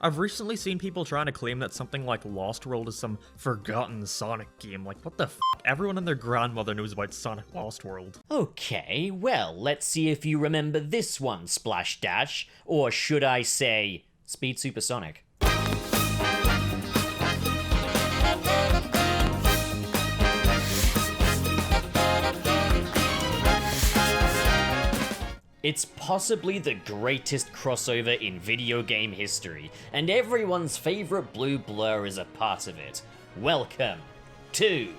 I've recently seen people trying to claim that something like Lost World is some forgotten Sonic game. Like, what the f***? Everyone and their grandmother knows about Sonic Lost World. Okay, well, let's see if you remember this one, Splash Dash. Or should I say, Speed Supersonic. It's possibly the greatest crossover in video game history, and everyone's favorite blue blur is a part of it. Welcome to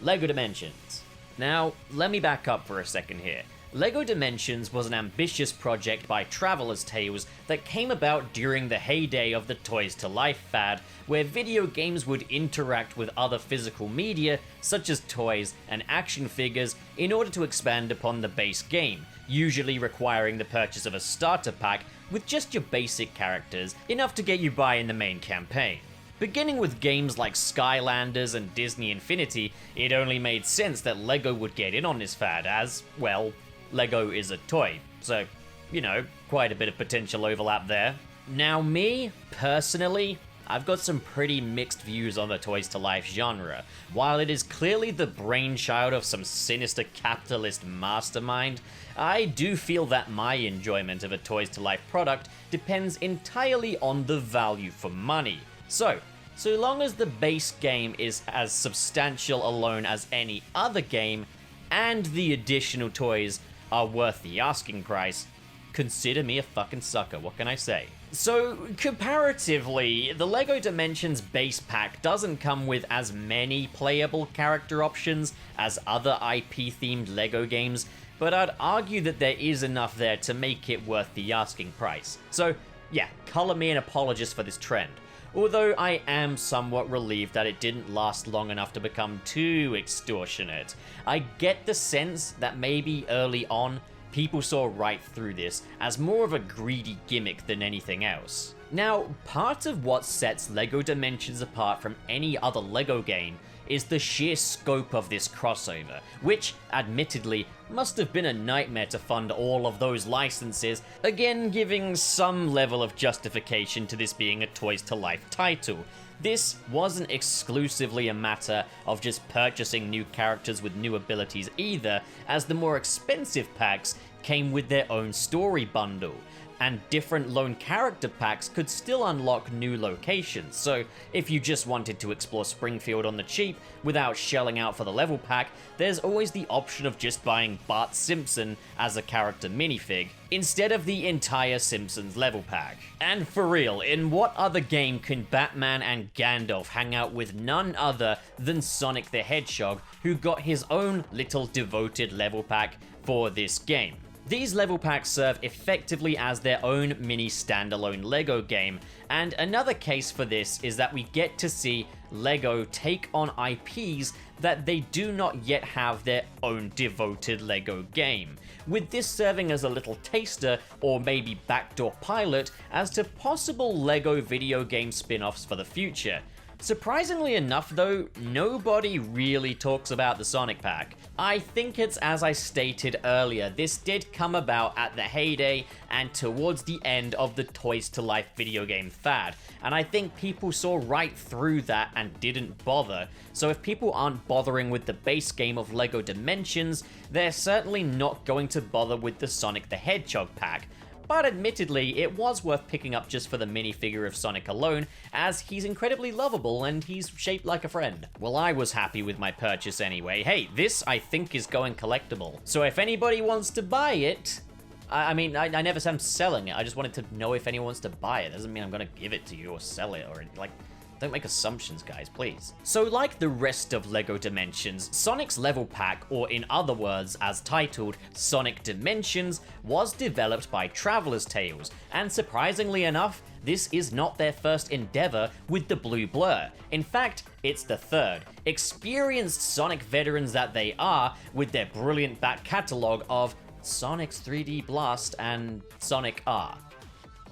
LEGO Dimensions. Now, let me back up for a second here. LEGO Dimensions was an ambitious project by Traveller's Tales that came about during the heyday of the Toys to Life fad, where video games would interact with other physical media, such as toys and action figures, in order to expand upon the base game, usually requiring the purchase of a starter pack with just your basic characters, enough to get you by in the main campaign. Beginning with games like Skylanders and Disney Infinity, it only made sense that LEGO would get in on this fad as, well, LEGO is a toy, so, you know, quite a bit of potential overlap there. Now me, personally, I've got some pretty mixed views on the Toys to Life genre. While it is clearly the brainchild of some sinister capitalist mastermind, I do feel that my enjoyment of a Toys to Life product depends entirely on the value for money. So long as the base game is as substantial alone as any other game, and the additional toys are worth the asking price, consider me a fucking sucker, what can I say? So, comparatively, the LEGO Dimensions base pack doesn't come with as many playable character options as other IP-themed LEGO games, but I'd argue that there is enough there to make it worth the asking price. So, yeah, color me an apologist for this trend. Although I am somewhat relieved that it didn't last long enough to become too extortionate. I get the sense that maybe early on, people saw right through this as more of a greedy gimmick than anything else. Now, part of what sets LEGO Dimensions apart from any other LEGO game is the sheer scope of this crossover, which, admittedly, must have been a nightmare to fund all of those licenses, again giving some level of justification to this being a Toys to Life title. This wasn't exclusively a matter of just purchasing new characters with new abilities either, as the more expensive packs came with their own story bundle, and different lone character packs could still unlock new locations, so if you just wanted to explore Springfield on the cheap without shelling out for the level pack, there's always the option of just buying Bart Simpson as a character minifig, instead of the entire Simpsons level pack. And for real, in what other game can Batman and Gandalf hang out with none other than Sonic the Hedgehog, who got his own little devoted level pack for this game? These level packs serve effectively as their own mini standalone LEGO game, and another case for this is that we get to see LEGO take on IPs that they do not yet have their own devoted LEGO game, with this serving as a little taster or maybe backdoor pilot as to possible LEGO video game spin-offs for the future. Surprisingly enough though, nobody really talks about the Sonic pack. I think it's as I stated earlier, this did come about at the heyday and towards the end of the Toys to Life video game fad, and I think people saw right through that and didn't bother. So if people aren't bothering with the base game of LEGO Dimensions, they're certainly not going to bother with the Sonic the Hedgehog pack. But admittedly, it was worth picking up just for the minifigure of Sonic alone, as he's incredibly lovable and he's shaped like a friend. Well, I was happy with my purchase anyway. Hey, this I think is going collectible. So if anybody wants to buy it, I mean, I never said I'm selling it, I just wanted to know if anyone wants to buy it. Doesn't mean I'm gonna give it to you or sell it or like, don't make assumptions, guys, please. So like the rest of LEGO Dimensions, Sonic's level pack, or in other words, as titled, Sonic Dimensions, was developed by Traveller's Tales, and surprisingly enough, this is not their first endeavor with the blue blur. In fact, it's the third. Experienced Sonic veterans that they are, with their brilliant back catalog of Sonic's 3D Blast and Sonic R.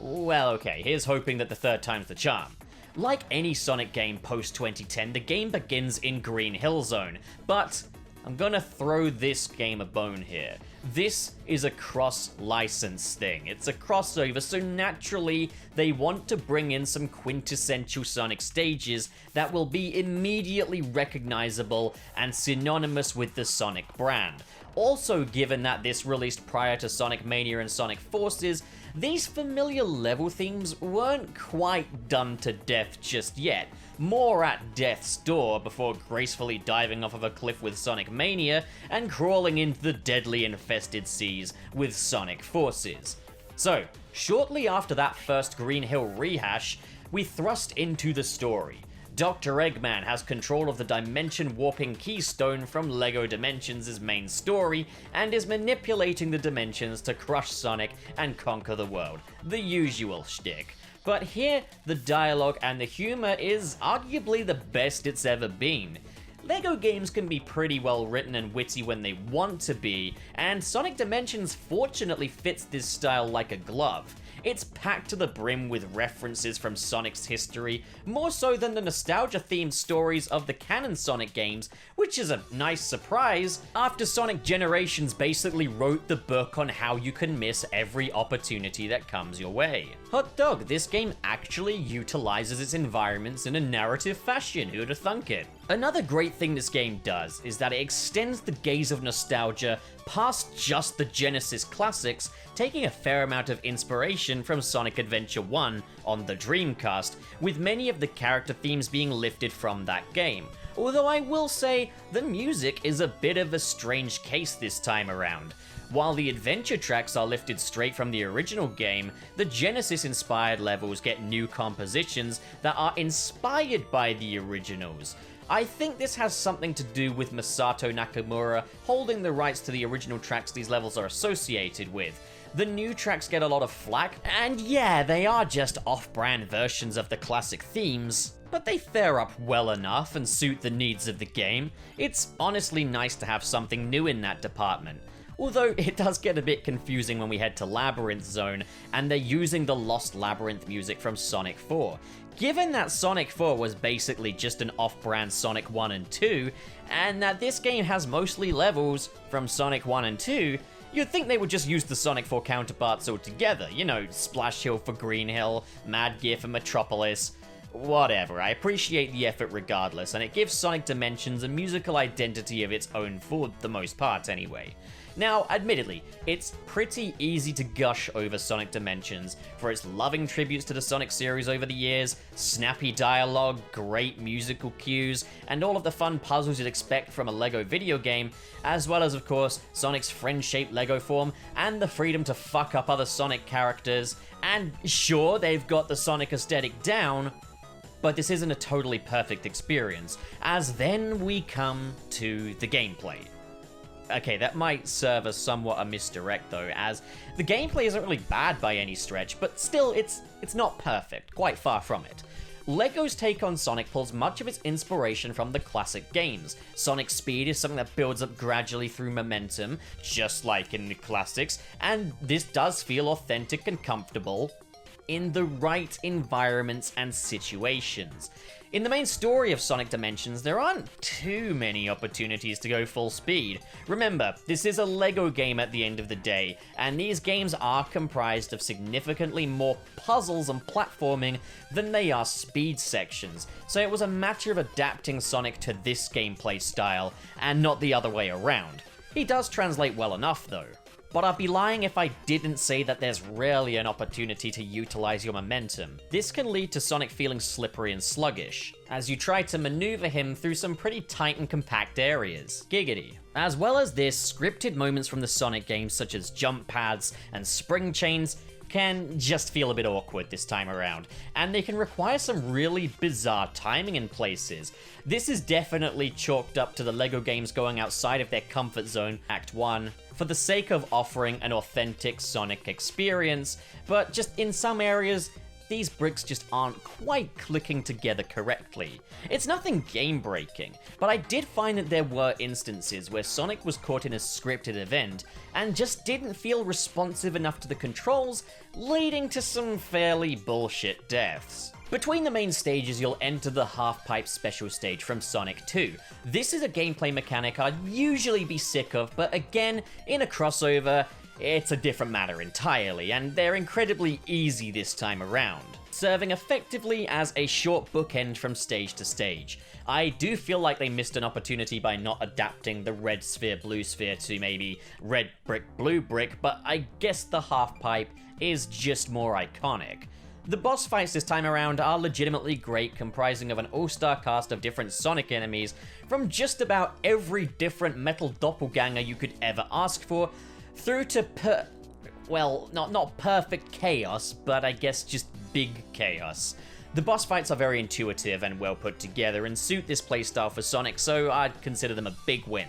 Well, okay, here's hoping that the third time's the charm. Like any Sonic game post-2010, the game begins in Green Hill Zone, but I'm gonna throw this game a bone here. This is a cross-license thing. It's a crossover, so naturally they want to bring in some quintessential Sonic stages that will be immediately recognizable and synonymous with the Sonic brand. Also, given that this released prior to Sonic Mania and Sonic Forces, these familiar level themes weren't quite done to death just yet. More at death's door before gracefully diving off of a cliff with Sonic Mania and crawling into the deadly infested seas with Sonic Forces. So, shortly after that first Green Hill rehash, we thrust into the story. Dr. Eggman has control of the dimension warping keystone from LEGO Dimensions' main story and is manipulating the dimensions to crush Sonic and conquer the world. The usual shtick. But here, the dialogue and the humor is arguably the best it's ever been. LEGO games can be pretty well written and witty when they want to be, and Sonic Dimensions fortunately fits this style like a glove. It's packed to the brim with references from Sonic's history, more so than the nostalgia-themed stories of the canon Sonic games, which is a nice surprise after Sonic Generations basically wrote the book on how you can miss every opportunity that comes your way. Hot dog, this game actually utilizes its environments in a narrative fashion, who'd have thunk it? Another great thing this game does is that it extends the gaze of nostalgia past just the Genesis classics, taking a fair amount of inspiration from Sonic Adventure 1 on the Dreamcast, with many of the character themes being lifted from that game. Although I will say, the music is a bit of a strange case this time around. While the adventure tracks are lifted straight from the original game, the Genesis-inspired levels get new compositions that are inspired by the originals. I think this has something to do with Masato Nakamura holding the rights to the original tracks these levels are associated with. The new tracks get a lot of flack, and yeah, they are just off-brand versions of the classic themes, but they fare up well enough and suit the needs of the game. It's honestly nice to have something new in that department. Although it does get a bit confusing when we head to Labyrinth Zone, and they're using the Lost Labyrinth music from Sonic 4. Given that Sonic 4 was basically just an off-brand Sonic 1 and 2, and that this game has mostly levels from Sonic 1 and 2, you'd think they would just use the Sonic 4 counterparts altogether, you know, Splash Hill for Green Hill, Mad Gear for Metropolis, whatever. I appreciate the effort regardless, and it gives Sonic Dimensions a musical identity of its own for the most part anyway. Now, admittedly, it's pretty easy to gush over Sonic Dimensions for its loving tributes to the Sonic series over the years, snappy dialogue, great musical cues, and all of the fun puzzles you'd expect from a LEGO video game, as well as, of course, Sonic's friend-shaped LEGO form, and the freedom to fuck up other Sonic characters, and sure, they've got the Sonic aesthetic down, but this isn't a totally perfect experience, as then we come to the gameplay. Okay, that might serve as somewhat a misdirect though, as the gameplay isn't really bad by any stretch, but still, it's not perfect, quite far from it. LEGO's take on Sonic pulls much of its inspiration from the classic games. Sonic's speed is something that builds up gradually through momentum, just like in the classics, and this does feel authentic and comfortable in the right environments and situations. In the main story of Sonic Dimensions, there aren't too many opportunities to go full speed. Remember, this is a LEGO game at the end of the day, and these games are comprised of significantly more puzzles and platforming than they are speed sections, so it was a matter of adapting Sonic to this gameplay style, and not the other way around. He does translate well enough though. But I'd be lying if I didn't say that there's rarely an opportunity to utilize your momentum. This can lead to Sonic feeling slippery and sluggish, as you try to maneuver him through some pretty tight and compact areas. Giggity. As well as this, scripted moments from the Sonic games such as jump pads and spring chains can just feel a bit awkward this time around, and they can require some really bizarre timing in places. This is definitely chalked up to the LEGO games going outside of their comfort zone, Act 1, for the sake of offering an authentic Sonic experience, but just in some areas, these bricks just aren't quite clicking together correctly. It's nothing game-breaking, but I did find that there were instances where Sonic was caught in a scripted event and just didn't feel responsive enough to the controls, leading to some fairly bullshit deaths. Between the main stages, you'll enter the half-pipe special stage from Sonic 2. This is a gameplay mechanic I'd usually be sick of, but again, in a crossover, it's a different matter entirely, and they're incredibly easy this time around, serving effectively as a short bookend from stage to stage. I do feel like they missed an opportunity by not adapting the red sphere, blue sphere to maybe red brick, blue brick, but I guess the half-pipe is just more iconic. The boss fights this time around are legitimately great, comprising of an all-star cast of different Sonic enemies from just about every different metal doppelganger you could ever ask for, through to not perfect chaos, but I guess just big chaos. The boss fights are very intuitive and well put together and suit this playstyle for Sonic, so I'd consider them a big win.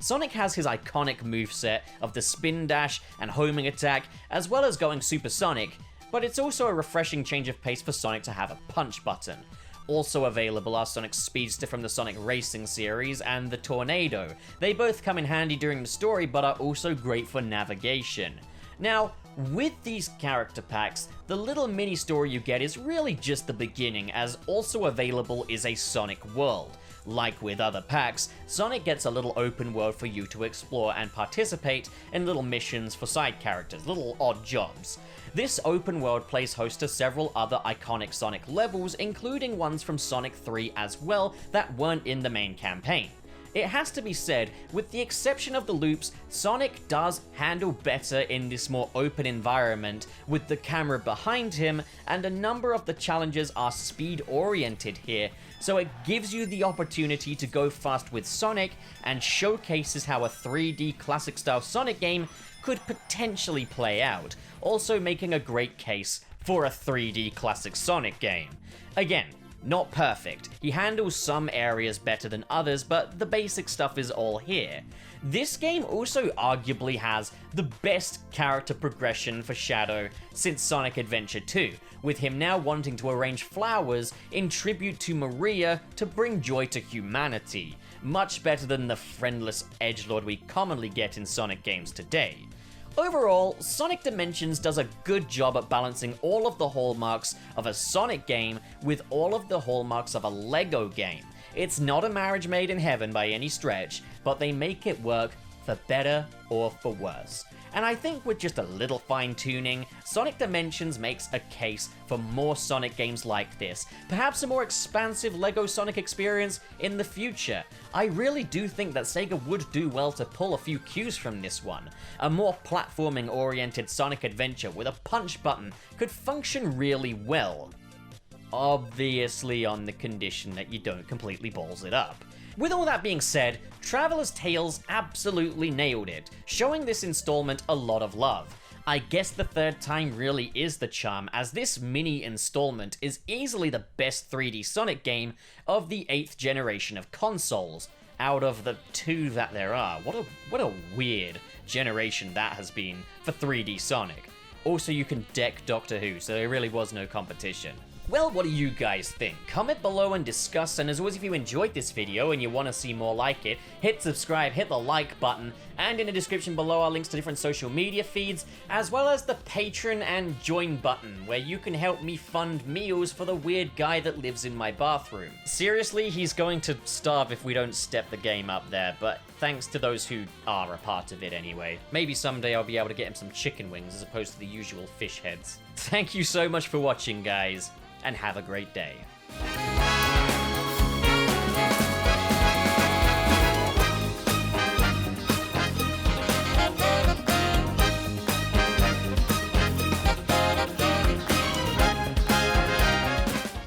Sonic has his iconic moveset of the spin dash and homing attack, as well as going supersonic, but it's also a refreshing change of pace for Sonic to have a punch button. Also available are Sonic's Speedster from the Sonic Racing series and the Tornado. They both come in handy during the story, but are also great for navigation. Now, with these character packs, the little mini story you get is really just the beginning, as also available is a Sonic World. Like with other packs, Sonic gets a little open world for you to explore and participate in little missions for side characters, little odd jobs. This open world plays host to several other iconic Sonic levels, including ones from Sonic 3 as well that weren't in the main campaign. It has to be said, with the exception of the loops, Sonic does handle better in this more open environment with the camera behind him, and a number of the challenges are speed-oriented here, so it gives you the opportunity to go fast with Sonic and showcases how a 3D classic-style Sonic game could potentially play out, also making a great case for a 3D classic Sonic game. Again, not perfect. He handles some areas better than others, but the basic stuff is all here. This game also arguably has the best character progression for Shadow since Sonic Adventure 2, with him now wanting to arrange flowers in tribute to Maria to bring joy to humanity. Much better than the friendless edgelord we commonly get in Sonic games today. Overall, Sonic Dimensions does a good job at balancing all of the hallmarks of a Sonic game with all of the hallmarks of a Lego game. It's not a marriage made in heaven by any stretch, but they make it work for better or for worse. And I think with just a little fine-tuning, Sonic Dimensions makes a case for more Sonic games like this, perhaps a more expansive LEGO Sonic experience in the future. I really do think that Sega would do well to pull a few cues from this one. A more platforming-oriented Sonic adventure with a punch button could function really well. Obviously on the condition that you don't completely balls it up. With all that being said, Traveler's Tales absolutely nailed it, showing this installment a lot of love. I guess the third time really is the charm, as this mini installment is easily the best 3D Sonic game of the 8th generation of consoles, out of the 2 that there are. What a weird generation that has been for 3D Sonic. Also, you can deck Doctor Who, so there really was no competition. Well, what do you guys think? Comment below and discuss, and as always, if you enjoyed this video and you want to see more like it, hit subscribe, hit the like button, and in the description below are links to different social media feeds, as well as the Patreon and Join button, where you can help me fund meals for the weird guy that lives in my bathroom. Seriously, he's going to starve if we don't step the game up there, but thanks to those who are a part of it anyway. Maybe someday I'll be able to get him some chicken wings as opposed to the usual fish heads. Thank you so much for watching, guys, and have a great day.